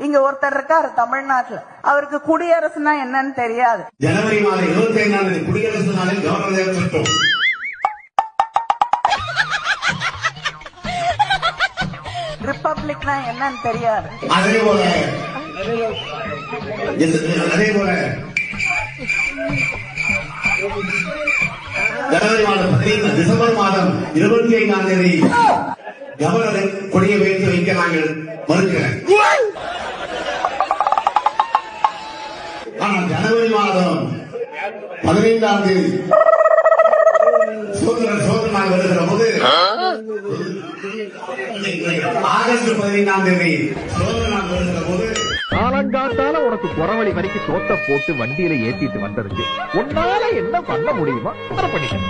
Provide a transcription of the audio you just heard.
இங்க ஒருத்தர் இருக்காரு தமிழ்நாட்டுல, அவருக்கு குடியரசுனா என்னன்னு தெரியாது. ஜனவரி மாதம் 25 குடியரசு நாளில் கவர்னர் திட்டம். ரிப்பப்ளிக்னா என்னன்னு தெரியாது. அதே போல ஜனவரி மாதம் 15 டிசம்பர் மாதம் 25 கவர்னர் கொடியை வைக்க நாங்கள் மறுக்கிறேன். ஆனால் ஜனவரி மாதம் 15 சுதந்திர நாள் வருகிற போது ஆகஸ்ட் 15 சுதந்திர நாள் வருகிற போது காலங்காத்தால உனக்கு குறவழி வரைக்கும் சோத்த போட்டு வண்டியில ஏத்திட்டு வந்ததுக்கு உன்னால என்ன பண்ண முடியுமா பண்ணிட்டேன்.